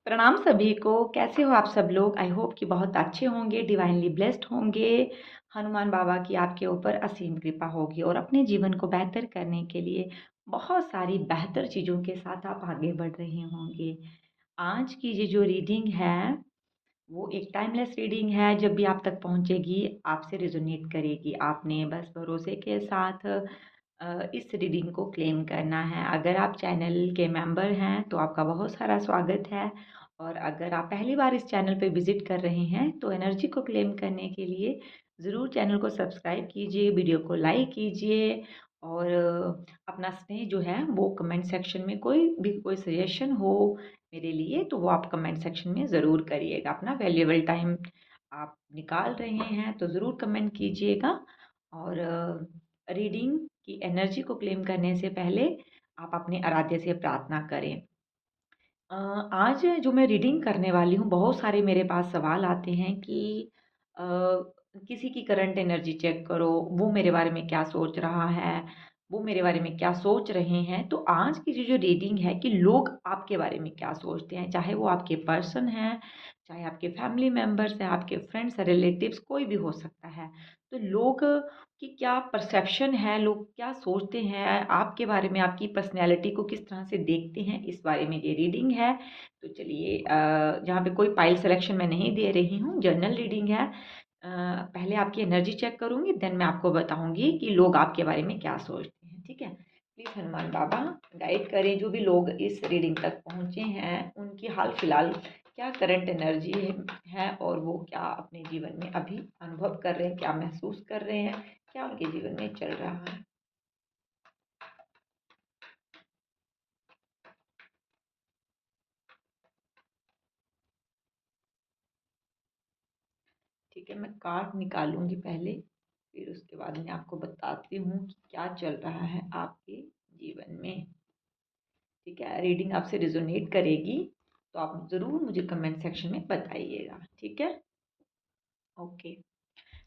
प्रणाम सभी को। कैसे हो आप सब लोग? आई होप कि बहुत अच्छे होंगे, डिवाइनली ब्लेस्ड होंगे। हनुमान बाबा की आपके ऊपर असीम कृपा होगी और अपने जीवन को बेहतर करने के लिए बहुत सारी बेहतर चीज़ों के साथ आप आगे बढ़ रहे होंगे। आज की ये जो रीडिंग है वो एक टाइमलेस रीडिंग है। जब भी आप तक पहुंचेगी आपसे रिजोनेट करेगी। आपने बस भरोसे के साथ इस रीडिंग को क्लेम करना है। अगर आप चैनल के मेंबर हैं तो आपका बहुत सारा स्वागत है, और अगर आप पहली बार इस चैनल पे विजिट कर रहे हैं तो एनर्जी को क्लेम करने के लिए ज़रूर चैनल को सब्सक्राइब कीजिए, वीडियो को लाइक कीजिए, और अपना स्नेह जो है वो कमेंट सेक्शन में कोई सजेशन हो मेरे लिए तो वो आप कमेंट सेक्शन में ज़रूर करिएगा। अपना वैल्यूएबल टाइम आप निकाल रहे हैं तो ज़रूर कमेंट कीजिएगा। और रीडिंग की एनर्जी को क्लेम करने से पहले आप अपने आराध्य से प्रार्थना करें। आज जो मैं रीडिंग करने वाली हूँ, बहुत सारे मेरे पास सवाल आते हैं कि अ, किसी की करंट एनर्जी चेक करो, वो मेरे बारे में क्या सोच रहा है, वो मेरे बारे में क्या सोच रहे हैं। तो आज की जो रीडिंग है कि लोग आपके बारे में क्या सोचते हैं, चाहे वो आपके पर्सन हैं, चाहे आपके फैमिली मेंबर्स हैं, आपके फ्रेंड्स, रिलेटिव्स, कोई भी हो सकता है। तो लोग कि क्या परसेप्शन है, लोग क्या सोचते हैं आपके बारे में, आपकी पर्सनैलिटी को किस तरह से देखते हैं, इस बारे में ये रीडिंग है। तो चलिए, जहाँ पे कोई पाइल सिलेक्शन मैं नहीं दे रही हूँ, जनरल रीडिंग है। पहले आपकी एनर्जी चेक करूँगी, देन मैं आपको बताऊँगी कि लोग आपके बारे में क्या सोचते हैं। ठीक है? प्लीज़ हनुमान बाबा गाइड करें जो भी लोग इस रीडिंग तक पहुँचे हैं, उनकी हाल फिलहाल क्या करंट एनर्जी है और वो क्या अपने जीवन में अभी अनुभव कर रहे हैं, क्या महसूस कर रहे हैं, क्या उनके जीवन में चल रहा है। ठीक है, मैं कार्ड निकालूंगी पहले, फिर उसके बाद मैं आपको बताती हूँ कि क्या चल रहा है आपके जीवन में। ठीक है, रीडिंग आपसे रिजोनेट करेगी तो आप ज़रूर मुझे कमेंट सेक्शन में बताइएगा। ठीक है? ओके।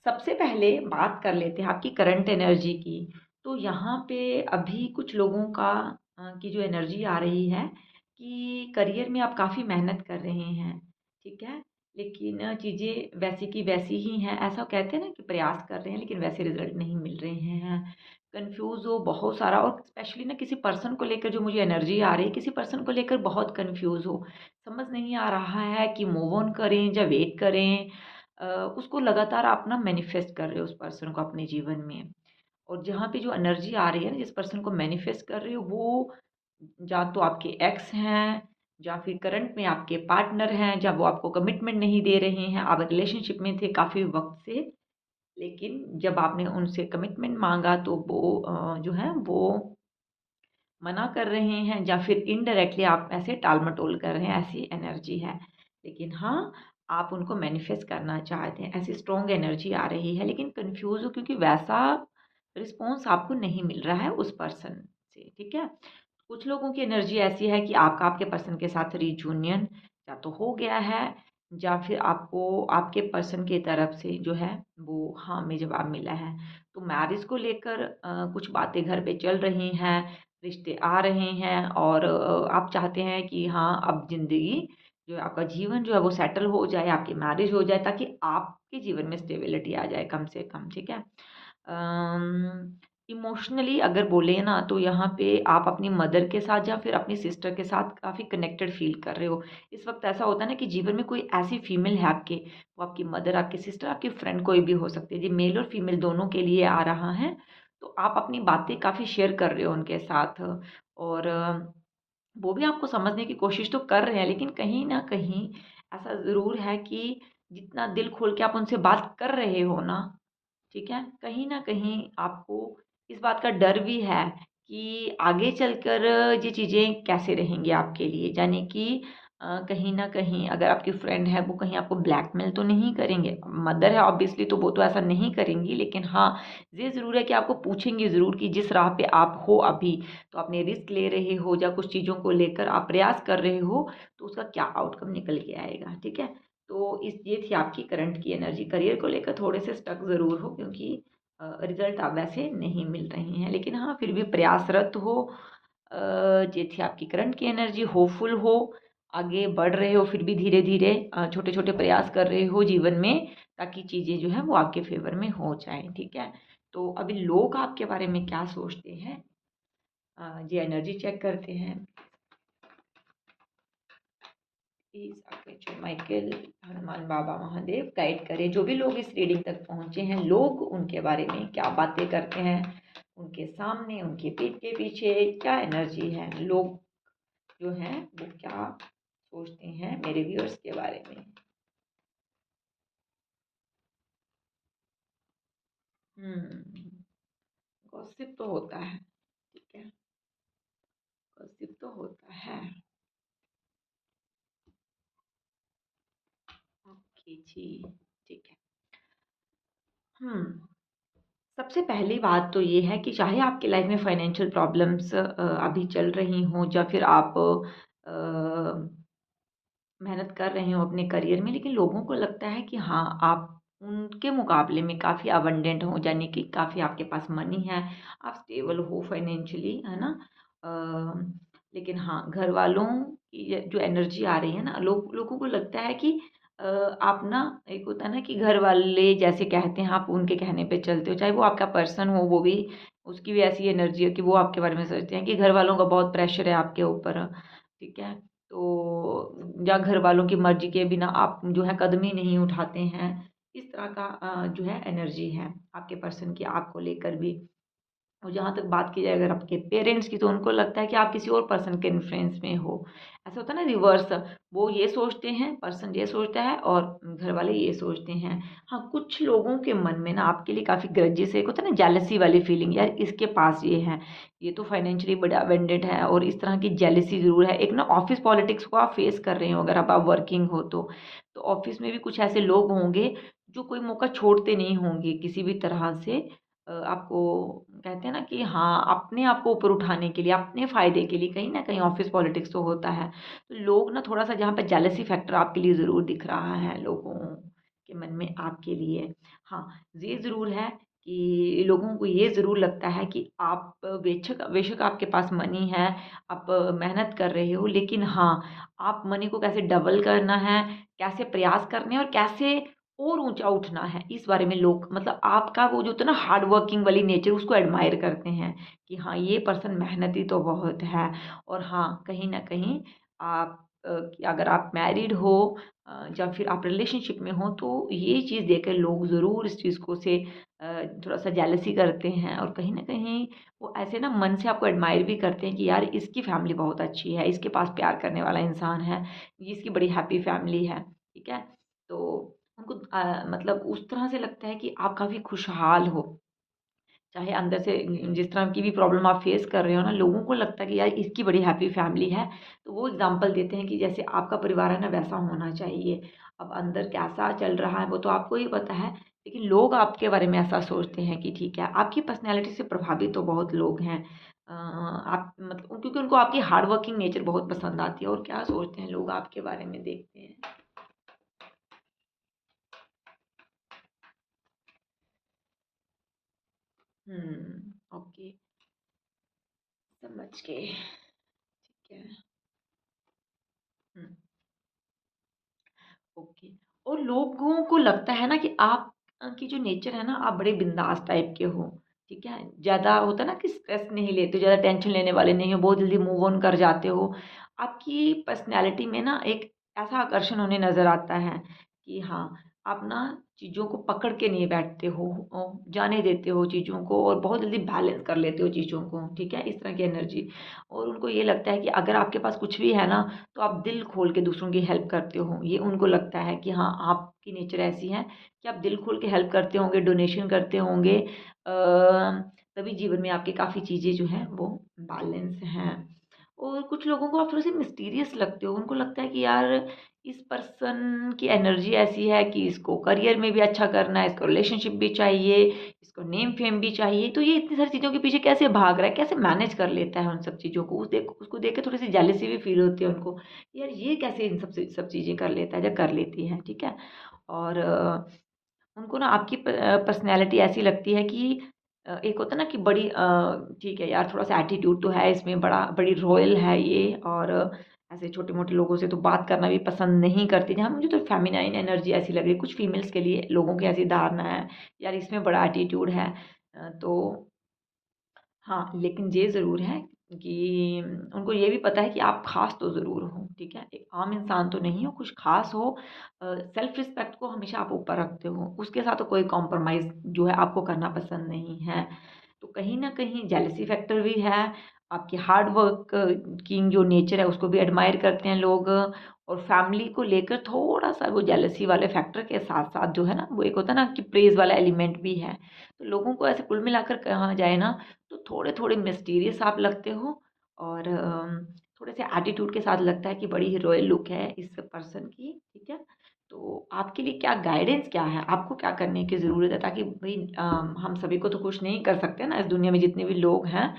सबसे पहले बात कर लेते हैं आपकी करंट एनर्जी की। तो यहाँ पे अभी कुछ लोगों का की जो एनर्जी आ रही है कि करियर में आप काफ़ी मेहनत कर रहे हैं। ठीक है? लेकिन चीज़ें वैसी की वैसी ही हैं। ऐसा कहते हैं ना कि प्रयास कर रहे हैं लेकिन वैसे रिजल्ट नहीं मिल रहे हैं। कन्फ्यूज़ हो बहुत सारा, और स्पेशली ना किसी पर्सन को लेकर जो मुझे एनर्जी आ रही है, किसी पर्सन को लेकर बहुत कन्फ्यूज़ हो। समझ नहीं आ रहा है कि मूव ऑन करें या वेट करें। उसको लगातार आप ना मैनिफेस्ट कर रहे हो उस पर्सन को अपने जीवन में। और जहाँ पे जो एनर्जी आ रही है ना, जिस पर्सन को मैनिफेस्ट कर रहे हो वो या तो आपके एक्स हैं, या फिर करंट में आपके पार्टनर हैं, जब वो आपको कमिटमेंट नहीं दे रहे हैं। आप रिलेशनशिप में थे काफ़ी वक्त से, लेकिन जब आपने उनसे कमिटमेंट मांगा तो वो जो है वो मना कर रहे हैं, या फिर इनडायरेक्टली आप ऐसे टाल-मटोल कर रहे हैं, ऐसी एनर्जी है। लेकिन हाँ, आप उनको मैनिफेस्ट करना चाहते हैं, ऐसी स्ट्रॉन्ग एनर्जी आ रही है, लेकिन कन्फ्यूज़ हो क्योंकि वैसा रिस्पॉन्स आपको नहीं मिल रहा है उस पर्सन से। ठीक है? कुछ लोगों की एनर्जी ऐसी है कि आपका आपके पर्सन के साथ रियूनियन या तो हो गया है, या फिर आपको आपके पर्सन की तरफ से जो है वो हाँ में जवाब मिला है। तो मैरिज को लेकर कुछ बातें घर पे चल रही हैं, रिश्ते आ रहे हैं, और आप चाहते हैं कि हाँ अब ज़िंदगी जो है, आपका जीवन जो है वो सेटल हो जाए, आपकी मैरिज हो जाए, ताकि आपके जीवन में स्टेबिलिटी आ जाए कम से कम। ठीक है? इमोशनली अगर बोले ना तो यहाँ पे आप अपनी मदर के साथ या फिर अपनी सिस्टर के साथ काफ़ी कनेक्टेड फील कर रहे हो। इस वक्त ऐसा होता है ना कि जीवन में कोई ऐसी फीमेल है आपके, वो आपकी मदर, आपकी सिस्टर, आपकी फ्रेंड कोई भी हो सकती है। ये मेल और फीमेल दोनों के लिए आ रहा है। तो आप अपनी बातें काफ़ी शेयर कर रहे हो उनके साथ, और वो भी आपको समझने की कोशिश तो कर रहे हैं, लेकिन कहीं न कहीं ऐसा ज़रूर है कि जितना दिल खोल के आप उनसे बात कर रहे हो ना, ठीक है? कहीं न कहीं आपको इस बात का डर भी है कि आगे चलकर ये चीज़ें कैसे रहेंगी आपके लिए। यानी कि कहीं न कहीं अगर आपकी फ्रेंड है, वो कहीं आपको ब्लैकमेल तो नहीं करेंगे। मदर है ऑब्वियसली तो वो तो ऐसा नहीं करेंगी, लेकिन हाँ, ये ज़रूर है कि आपको पूछेंगी ज़रूर कि जिस राह पे आप हो अभी, तो आपने रिस्क ले रहे हो या कुछ चीज़ों को लेकर आप प्रयास कर रहे हो, तो उसका क्या आउटकम निकल के आएगा। ठीक है? तो इस ये थी आपकी करंट की एनर्जी। करियर को लेकर थोड़े से स्टक ज़रूर हो क्योंकि रिज़ल्ट अब वैसे नहीं मिल रहे हैं, लेकिन हाँ, फिर भी प्रयासरत हो। ये थी आपकी करंट की एनर्जी। होपफुल हो, आगे बढ़ रहे हो फिर भी धीरे धीरे छोटे छोटे प्रयास कर रहे हो जीवन में, ताकि चीज़ें जो है वो आपके फेवर में हो जाएं, ठीक है। तो अभी लोग आपके बारे में क्या सोचते हैं, जी एनर्जी चेक करते हैं। Please archangel Michael, Hanuman Baba Mahadev guide करें जो भी लोग इस रीडिंग तक पहुंचे हैं, लोग उनके बारे में क्या बातें करते हैं, उनके सामने उनके पीठ के पीछे क्या एनर्जी है, लोग जो हैं वो क्या सोचते हैं मेरे व्यूअर्स के बारे में। गॉसिप तो होता है, ठीक है, गॉसिप तो होता है। ओके जी, ठीक है। हम्म सबसे पहली बात तो ये है कि चाहे आपकी लाइफ में फाइनेंशियल प्रॉब्लम्स अभी चल रही हों, या फिर आप मेहनत कर रहे हो अपने करियर में, लेकिन लोगों को लगता है कि हाँ, आप उनके मुकाबले में काफ़ी अबंडेंट हो, यानी कि काफ़ी आपके पास मनी है, आप स्टेबल हो फाइनेंशियली, है ना। लेकिन हाँ, घर वालों की जो एनर्जी आ रही है ना, लोगों को लगता है कि आप ना, एक होता है ना कि घर वाले जैसे कहते हैं आप उनके कहने पे चलते हो, चाहे वो आपका पर्सन हो, वो भी उसकी भी ऐसी एनर्जी है कि वो आपके बारे में सोचते हैं कि घर वालों का बहुत प्रेशर है आपके ऊपर, ठीक है। तो या घर वालों की मर्जी के बिना आप जो है कदम ही नहीं उठाते हैं, इस तरह का जो है एनर्जी है आपके पर्सन की आपको लेकर भी। और जहाँ तक बात की जाए अगर आपके पेरेंट्स की, तो उनको लगता है कि आप किसी और पर्सन के इन्फ्लुएंस में हो। ऐसा होता है ना रिवर्स, वो ये सोचते हैं, पर्सन ये सोचता है और घर वाले ये सोचते हैं। हाँ, कुछ लोगों के मन में ना आपके लिए काफ़ी ग्रजेस है, एक होता है ना जेलसी वाली फीलिंग, यार इसके पास ये है, ये तो फाइनेंशियली बड़ा वेंडेड है, और इस तरह की जेलसी ज़रूर है। एक ना ऑफिस पॉलिटिक्स को आप फेस कर रहे हो अगर आप वर्किंग हो तो ऑफिस में भी कुछ ऐसे लोग होंगे जो कोई मौका छोड़ते नहीं होंगे किसी भी तरह से, आपको कहते हैं ना कि हाँ, अपने आप को ऊपर उठाने के लिए, अपने फ़ायदे के लिए कहीं न कहीं ऑफ़िस पॉलिटिक्स तो होता है। तो लोग ना थोड़ा-सा जहाँ पे जेलसी फैक्टर आपके लिए ज़रूर दिख रहा है लोगों के मन में आपके लिए। हाँ, ये ज़रूर है कि लोगों को ये ज़रूर लगता है कि आप बेशक बेशक आपके पास मनी है, आप मेहनत कर रहे हो, लेकिन हाँ, आप मनी को कैसे डबल करना है, कैसे प्रयास करने हैं और कैसे और ऊँचा उठना है, इस बारे में लोग मतलब आपका वो जो होता है ना हार्ड वर्किंग वाली नेचर, उसको एडमायर करते हैं कि हाँ, ये पर्सन मेहनती तो बहुत है। और हाँ, कहीं न कहीं आप कि अगर आप मैरिड हो या फिर आप रिलेशनशिप में हो, तो ये चीज़ देख कर लोग ज़रूर इस चीज़ को से थोड़ा-सा जेलसी करते हैं, और कहीं न कहीं वो ऐसे ना मन से आपको एडमायर भी करते हैं कि यार इसकी फैमिली बहुत अच्छी है, इसके पास प्यार करने वाला इंसान है, ये इसकी बड़ी हैप्पी फैमिली है, ठीक है? तो उनको मतलब उस तरह से लगता है कि आप काफ़ी खुशहाल हो। चाहे अंदर से जिस तरह की भी प्रॉब्लम आप फेस कर रहे हो ना, लोगों को लगता है कि यार इसकी बड़ी हैप्पी फैमिली है। तो वो एग्ज़ाम्पल देते हैं कि जैसे आपका परिवार है ना, वैसा होना चाहिए। अब अंदर कैसा चल रहा है वो तो आपको ही पता है, लेकिन लोग आपके बारे में ऐसा सोचते हैं कि ठीक है, आपकी पर्सनैलिटी से प्रभावित तो बहुत लोग हैं। आप मतलब क्योंकि उनको आपकी हार्ड वर्किंग नेचर बहुत पसंद आती है, और क्या सोचते हैं लोग आपके बारे में देखते हैं। ओके, समझ गए, ठीक है। हुँ। ओके। और लोगों को लगता है ना कि आप की जो नेचर है ना, आप बड़े बिंदास टाइप के हो, ठीक है? ज़्यादा होता है ना कि स्ट्रेस नहीं लेते हो, ज़्यादा टेंशन लेने वाले नहीं हो, बहुत जल्दी मूव ऑन कर जाते हो। आपकी पर्सनैलिटी में ना एक ऐसा आकर्षण उन्हें नज़र आता है कि हाँ, आप ना चीज़ों को पकड़ के नहीं बैठते हो, जाने देते हो चीज़ों को, और बहुत जल्दी बैलेंस कर लेते हो चीज़ों को, ठीक है? इस तरह की एनर्जी। और उनको ये लगता है कि अगर आपके पास कुछ भी है ना, तो आप दिल खोल के दूसरों की हेल्प करते हो। ये उनको लगता है कि हाँ, आपकी नेचर ऐसी है कि आप दिल खोल के हेल्प करते होंगे, डोनेशन करते होंगे, तभी जीवन में आपके काफ़ी चीज़ें जो हैं वो बैलेंस हैं। और कुछ लोगों को आप थोड़े-से मिस्टीरियस लगते हो, उनको लगता है कि यार इस पर्सन की एनर्जी ऐसी है कि इसको करियर में भी अच्छा करना है, इसको रिलेशनशिप भी चाहिए, इसको नेम फेम भी चाहिए, तो ये इतनी सारी चीज़ों के पीछे कैसे भाग रहा है, कैसे मैनेज कर लेता है उन सब चीज़ों को? उसको देख के थोड़ी-सी जेलसी भी फ़ील होती है उनको, यार ये कैसे इन सब चीज़ें कर लेता है या कर लेती है, ठीक है? और उनको ना आपकी पर्सनैलिटी ऐसी लगती है कि एक होता है ना कि बड़ी ठीक है यार, थोड़ा-सा एटीट्यूड तो है इसमें, बड़ी रॉयल है ये, और ऐसे छोटे-मोटे लोगों से तो बात करना भी पसंद नहीं करती। जहाँ मुझे तो फेमिनाइन एनर्जी ऐसी लग रही है, कुछ फीमेल्स के लिए लोगों की ऐसी धारणा है, यार इसमें बड़ा एटीट्यूड है। तो हाँ, लेकिन ये ज़रूर है कि उनको ये भी पता है कि आप ख़ास तो ज़रूर हो, ठीक है? एक आम इंसान तो नहीं हो, कुछ ख़ास हो। सेल्फ़ रिस्पेक्ट को हमेशा आप ऊपर रखते हो, उसके साथ तो कोई कॉम्प्रोमाइज़ जो है आपको करना पसंद नहीं है। तो कहीं न कहीं जेलसी फैक्टर भी है, आपकी हार्ड वर्क की जो नेचर है उसको भी एडमायर करते हैं लोग, और फैमिली को लेकर थोड़ा-सा वो जेलसी वाले फैक्टर के साथ-साथ जो है ना, वो एक होता है ना कि प्रेज़ वाला एलिमेंट भी है। तो लोगों को ऐसे कुल मिलाकर कहा जाए ना, तो थोड़े-थोड़े मिस्टीरियस आप लगते हो, और थोड़े से एटीट्यूड के साथ लगता है कि बड़ी ही रॉयल लुक है इस पर्सन की, ठीक है? तो आपके लिए क्या गाइडेंस क्या है? आपको क्या करने की ज़रूरत है, ताकि भई हम सभी को तो खुश नहीं कर सकते ना, इस दुनिया में जितने भी लोग हैं,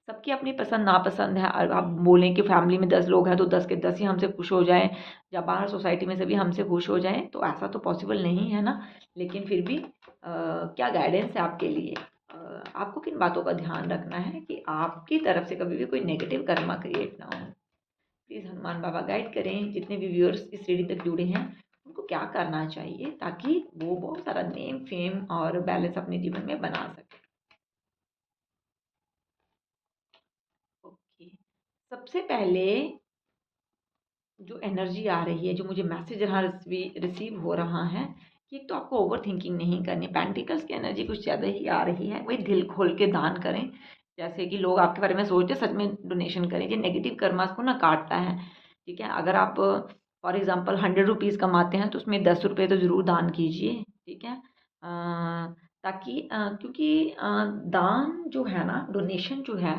सबकी अपनी पसंद-नापसंद है। और आप बोलें कि फैमिली में 10 लोग हैं तो 10 के 10 ही हमसे खुश हो जाएँ, या बाहर सोसाइटी में सभी हमसे खुश हो जाएँ, तो ऐसा तो पॉसिबल नहीं है ना। लेकिन फिर भी क्या गाइडेंस है आपके लिए? आपको किन बातों का ध्यान रखना है कि आपकी तरफ से कभी भी कोई नेगेटिव कर्मा क्रिएट ना हो? प्लीज़ हनुमान बाबा गाइड करें, जितने भी व्यूअर्स इस रीडिंग तक जुड़े हैं, उनको क्या करना चाहिए ताकि वो बहुत सारा नेम, फेम और बैलेंस अपने जीवन में बना सकें? ओके। सबसे पहले जो एनर्जी आ रही है, जो मुझे मैसेज यहाँ रिसीव हो रहा है, कि एक तो आपको ओवर थिंकिंग नहीं करनी। पेंटिकल्स की एनर्जी कुछ ज़्यादा ही आ रही है, वही दिल खोल के दान करें। जैसे कि लोग आपके बारे में सोचते हैं, सच में डोनेशन करें। ये नेगेटिव कर्मास को ना काटता है, ठीक है? अगर आप फॉर एग्जांपल 100 रुपीज़ कमाते हैं तो उसमें 10 रुपये तो ज़रूर दान कीजिए, ठीक है? ताकि क्योंकि दान जो है ना, डोनेशन जो है,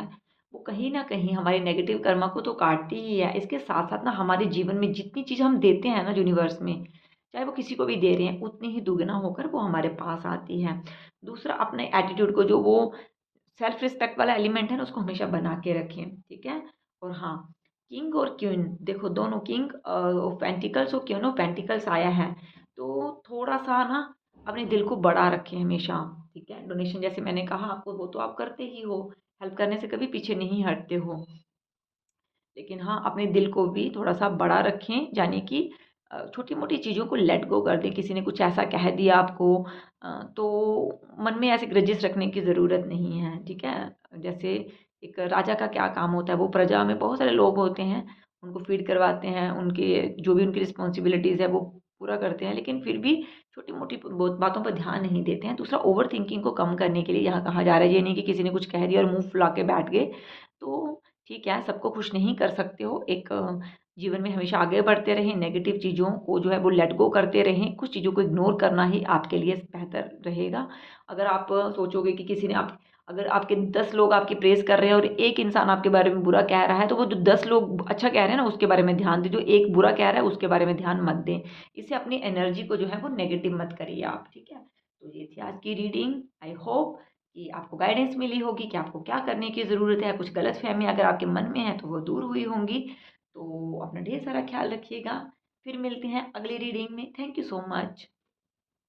वो कहीं न कहीं हमारे नेगेटिव कर्मा को तो काटती ही है। इसके साथ-साथ ना हमारे जीवन में जितनी चीज़ हम देते हैं ना यूनिवर्स में, चाहे वो किसी को भी दे रहे हैं, उतनी ही दुगना होकर वो हमारे पास आती है। दूसरा, अपने एटीट्यूड को, जो वो सेल्फ रिस्पेक्ट वाला एलिमेंट है ना, उसको हमेशा बना के रखें, ठीक है? और हाँ, किंग और क्वीन देखो, दोनों किंग ऑफ पेंटिकल्स और क्वीन ऑफ पेंटिकल्स आया है, तो थोड़ा-सा ना अपने दिल को बड़ा रखें हमेशा, ठीक है? डोनेशन जैसे मैंने कहा आपको, वो तो आप करते ही हो, हेल्प करने से कभी पीछे नहीं हटते हो। लेकिन हाँ, अपने दिल को भी थोड़ा-सा बड़ा रखें, यानी कि छोटी-मोटी चीज़ों को लेट गो कर दें। किसी ने कुछ ऐसा कह दिया आपको, तो मन में ऐसे ग्रजेस रखने की ज़रूरत नहीं है, ठीक है? जैसे एक राजा का क्या काम होता है, वो प्रजा में बहुत सारे लोग होते हैं, उनको फ़ीड करवाते हैं, उनके जो भी उनकी रिस्पॉन्सिबिलिटीज़ है वो पूरा करते हैं, लेकिन फिर भी छोटी-मोटी बहुत बातों पर ध्यान नहीं देते हैं। दूसरा, ओवर थिंकिंग को कम करने के लिए यहाँ कहा जा रहा है, ये नहीं कि किसी ने कुछ कह दिया और मुँह फुला के बैठ गए, तो ठीक है, सबको खुश नहीं कर सकते हो। एक जीवन में हमेशा आगे बढ़ते रहें, नेगेटिव चीज़ों को जो है वो लेट गो करते रहें, कुछ चीज़ों को इग्नोर करना ही आपके लिए बेहतर रहेगा। अगर आप सोचोगे कि किसी ने आप अगर आपके 10 लोग आपकी प्रेज़ कर रहे हैं और एक इंसान आपके बारे में बुरा कह रहा है, तो वो जो 10 लोग अच्छा कह रहे हैं ना, उसके बारे में ध्यान दें, जो एक बुरा कह रहा है, उसके बारे में ध्यान मत दें। इससे अपनी एनर्जी को जो है वो नेगेटिव मत करिए आप, ठीक है? तो ये थी आज की रीडिंग। आई होप कि आपको गाइडेंस मिली होगी कि आपको क्या करने की ज़रूरत है। कुछ गलतफ़हमियाँ अगर आपके मन में हैं तो वो दूर हुई होंगी। तो अपना ढेर सारा ख़्याल रखिएगा। फिर मिलते हैं अगली रीडिंग में। Thank you so much.